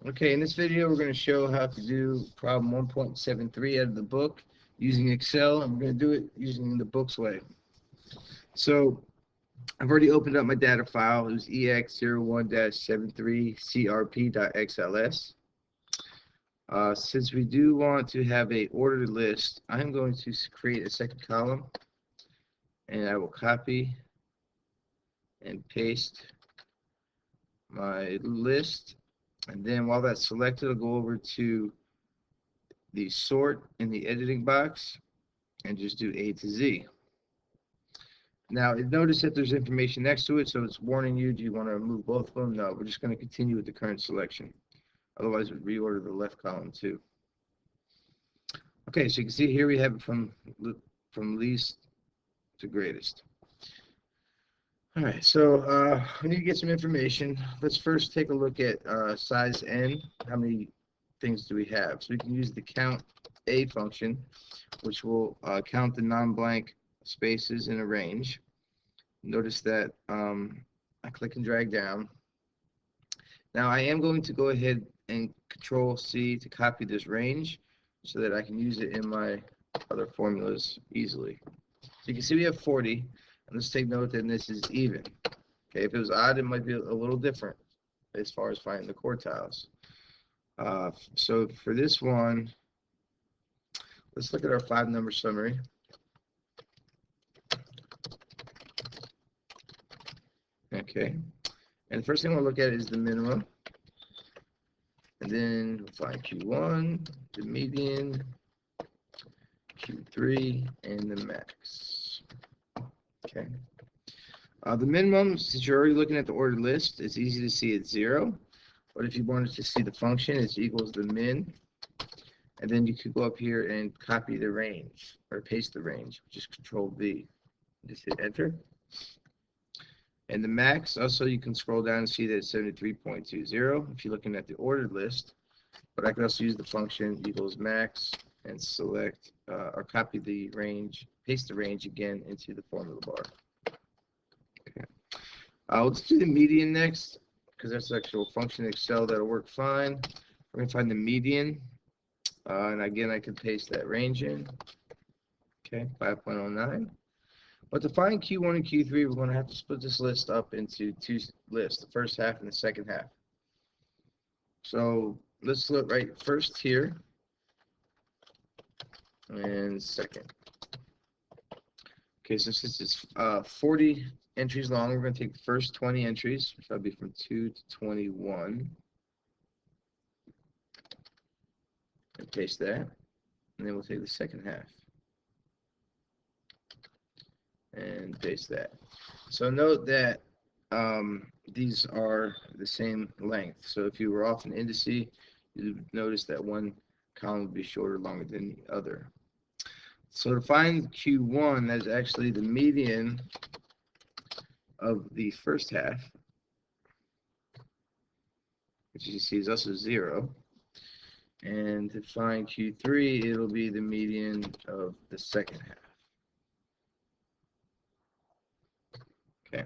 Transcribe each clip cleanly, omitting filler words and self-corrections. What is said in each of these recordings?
Okay, in this video we're going to show how to do problem 1.73 out of the book using Excel, and we're going to do it using the book's way. So I've already opened up my data file. It was ex01-73crp.xls. Since we do want to have a ordered list, I'm going to create a second column, and I will copy and paste my list. And then while that's selected, I'll go over to the sort in the editing box and just do A to Z. Now, notice that there's information next to it, so it's warning you, do you want to remove both of them? No, we're just going to continue with the current selection. Otherwise, we'd reorder the left column too. Okay, so you can see here we have it from least to greatest. All right, so we need to get some information. Let's first take a look at size n. How many things do we have? So we can use the count A function, which will count the non-blank spaces in a range. Notice that I click and drag down. Now I am going to go ahead and Control C to copy this range so that I can use it in my other formulas easily. So you can see we have 40. And let's take note that this is even. Okay, if it was odd, it might be a little different as far as finding the quartiles. So for this one, let's look at our 5-number summary. Okay, and the first thing we'll look at is the minimum. And then we'll find Q1, the median, Q3, and the max. Okay. The minimum, since you're already looking at the ordered list, it's easy to see it's 0. But if you wanted to see the function, it's equals the min. And then you could go up here and copy the range, or paste the range, which is Control V. Just hit enter. And the max, also you can scroll down and see that it's 73.20 if you're looking at the ordered list. But I can also use the function equals max and select or copy the range, paste the range again into the formula bar. Okay. Let's do the median next, because that's the actual function in Excel that'll work fine. We're going to find the median, and again I can paste that range in. Okay, 5.09. But to find Q1 and Q3, we're going to have to split this list up into 2 lists, the first half and the second half. So let's look right first here and second. Okay, so since it's 40 entries long, we're going to take the first 20 entries, which will be from 2 to 21, and paste that. And then we'll take the second half and paste that. So note that these are the same length. So if you were off an indice, you'd notice that one column would be shorter, longer than the other. So to find Q1, that is actually the median of the first half, which you see is also 0. And to find Q3, it'll be the median of the second half. Okay.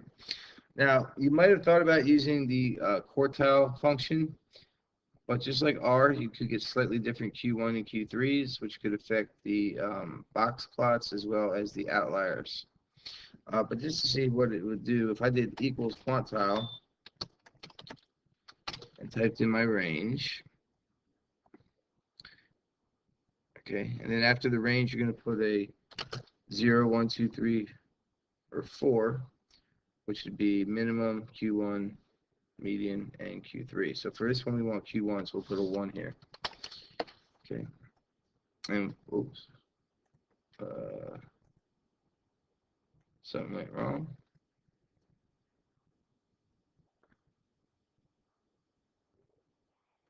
Now, you might have thought about using the quartile function, but just like R, you could get slightly different Q1 and Q3s, which could affect the box plots as well as the outliers. But just to see what it would do, if I did equals quantile and typed in my range, okay, and then after the range, you're going to put a 0, 1, 2, 3, or 4, which would be minimum, Q1, median, and Q3. So for this one, we want Q1, so we'll put a 1 here. Okay. And, oops. Something went wrong.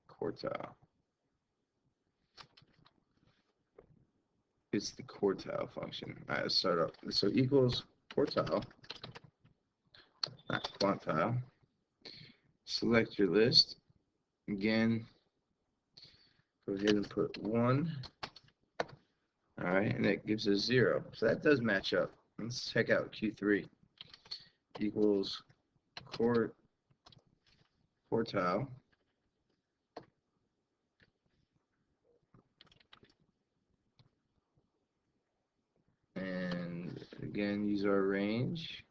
Quartile. It's the quartile function. All right, let's start up. So equals quartile, not quantile. Select your list. Again, go ahead and put 1. All right, and that gives us 0. So that does match up. Let's check out Q3. Equals quartile. our range.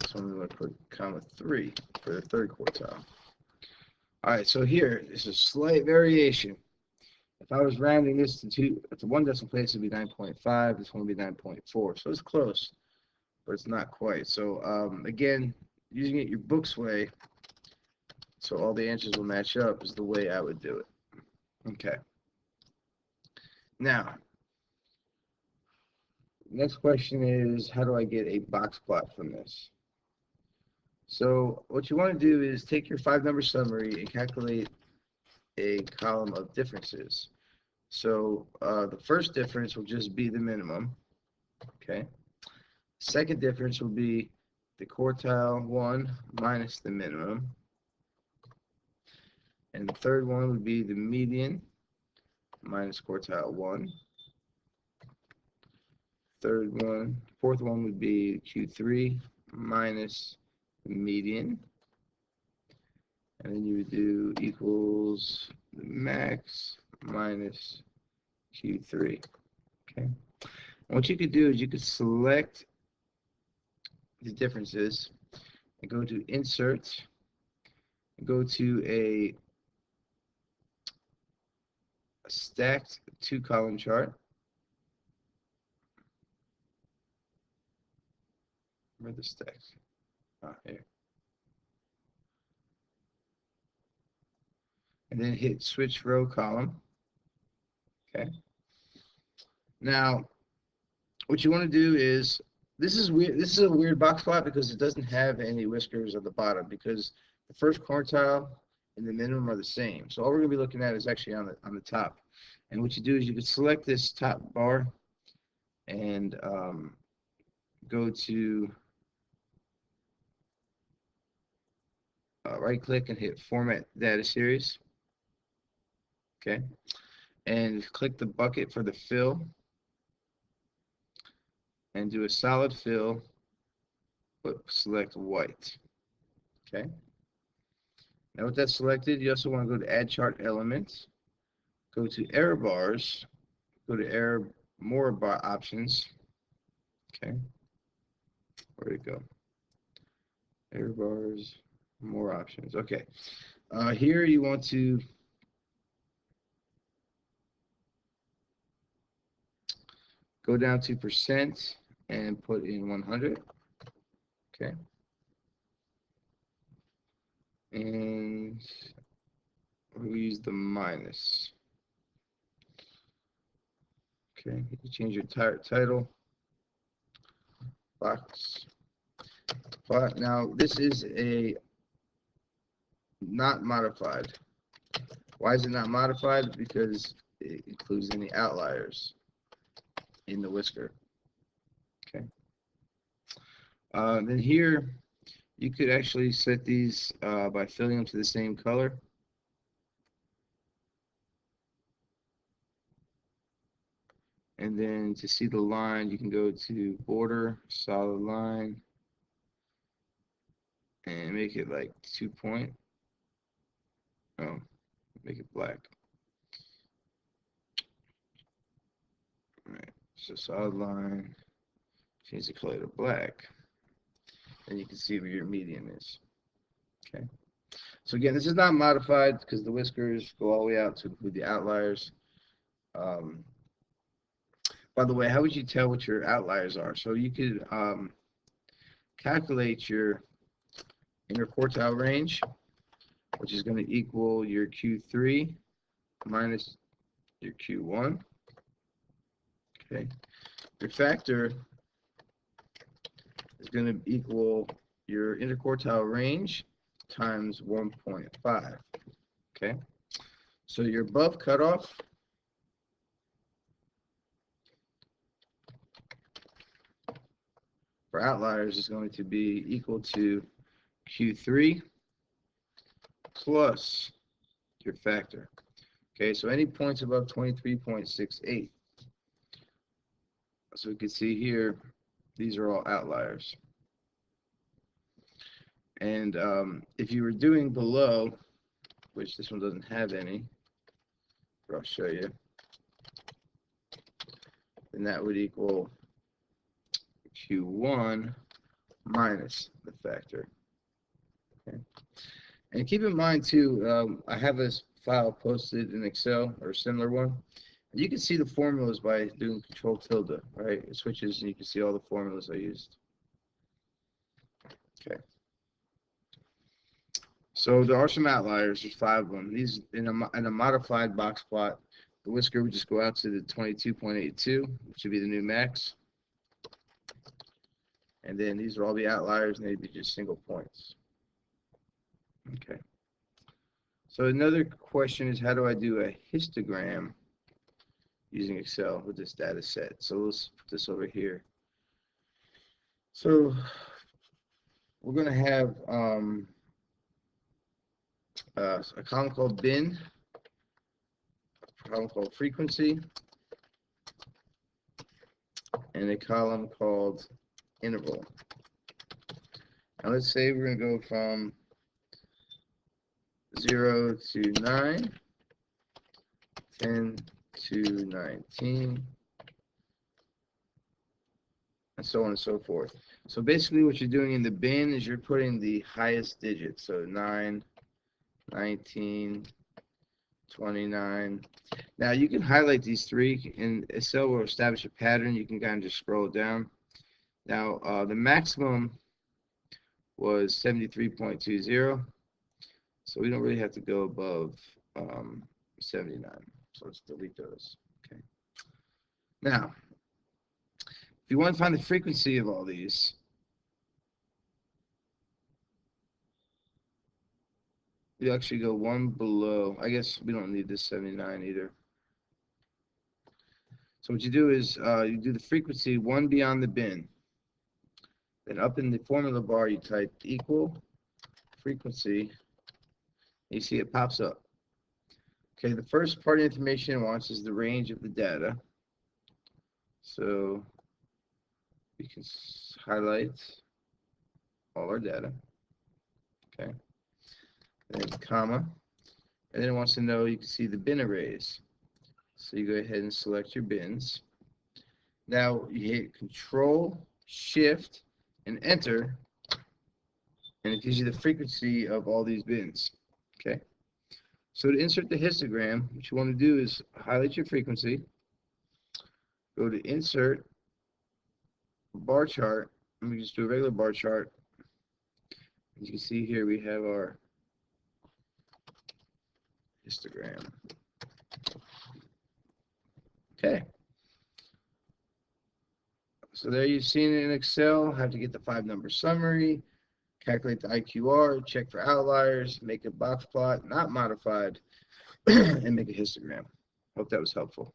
So I'm going to put comma 3 for the third quartile. All right, so here is a slight variation. If I was rounding this to one decimal place, it would be 9.5. This one would be 9.4. So it's close, but it's not quite. So again, using it your book's way, so all the answers will match up, is the way I would do it. Okay. Now, next question is, how do I get a box plot from this? So what you want to do is take your 5-number summary and calculate a column of differences. So the first difference will just be the minimum. Okay. Second difference will be the quartile 1 minus the minimum. And the third one would be the median minus quartile 1. Fourth one would be Q3 minus the median. And then you would do equals the max minus Q3. Okay. And what you could do is you could select the differences and go to insert, and go to a stacked 2-column chart. Where are the stacks? Here. And then hit switch row column. Okay. Now, what you want to do is, this is weird. This is a weird box plot because it doesn't have any whiskers at the bottom, because the first quartile and the minimum are the same. So all we're going to be looking at is actually on the top. And what you do is you can select this top bar and go to right click and hit format data series. Okay. And click the bucket for the fill and do a solid fill, but select white. Okay. Now with that selected, you also want to go to add chart elements, go to error bars, go to more bar options. Okay. Where'd it go? Error bars, more options. Okay. Here you want to go down to percent and put in 100. Okay. And we'll use the minus. Okay. You change your title. Box plot. Now this is a not modified. Why is it not modified? Because it includes any outliers in the whisker. Okay. Then here you could actually set these by filling them to the same color. And then to see the line, you can go to border, solid line, and make it like 2 point. Oh, make it black. All right, so solid line, change the color to black. And you can see where your median is. Okay. So again, this is not modified because the whiskers go all the way out to include the outliers. By the way, how would you tell what your outliers are? So you could calculate your interquartile range, which is going to equal your Q3 minus your Q1. Okay. Your factor is going to equal your interquartile range times 1.5. Okay. So your above cutoff for outliers is going to be equal to Q3 plus your factor. Okay, so any points above 23.68. So we can see here, these are all outliers. And if you were doing below, which this one doesn't have any, but I'll show you. then that would equal Q1 minus the factor. Okay. And keep in mind too, I have this file posted in Excel or a similar one. You can see the formulas by doing Control tilde, right? It switches and you can see all the formulas I used. Okay. So there are some outliers. There's 5 of them. These in a modified box plot, the whisker would just go out to the 22.82, which would be the new max. And then these would all be outliers, and they'd be just single points. Okay. So another question is, how do I do a histogram using Excel with this data set? So let's put this over here. So we're going to have a column called bin, a column called frequency, and a column called interval. Now let's say we're going to go from 0 to 9, 10 to 19, and so on and so forth. So basically what you're doing in the bin is you're putting the highest digit. So 9, 19, 29. Now you can highlight these 3, and Excel will establish a pattern. You can kind of just scroll down. Now the maximum was 73.20, so we don't really have to go above 79. So let's delete those. Okay. Now, if you want to find the frequency of all these, you actually go one below. I guess we don't need this 79 either. So what you do is you do the frequency 1 beyond the bin. Then up in the formula bar, you type equal frequency. You see it pops up. Okay, the first part of information it wants is the range of the data. So we can highlight all our data. Okay. And then comma. And then it wants to know, you can see the bin arrays. So you go ahead and select your bins. Now you hit Control, Shift, and Enter, and it gives you the frequency of all these bins. Okay. So to insert the histogram, what you want to do is highlight your frequency, go to Insert, Bar Chart, and we just do a regular bar chart. As you can see here, we have our histogram. Okay. So there you've seen it in Excel, how to get the 5-number summary, calculate the IQR, check for outliers, make a box plot, not modified, and make a histogram. Hope that was helpful.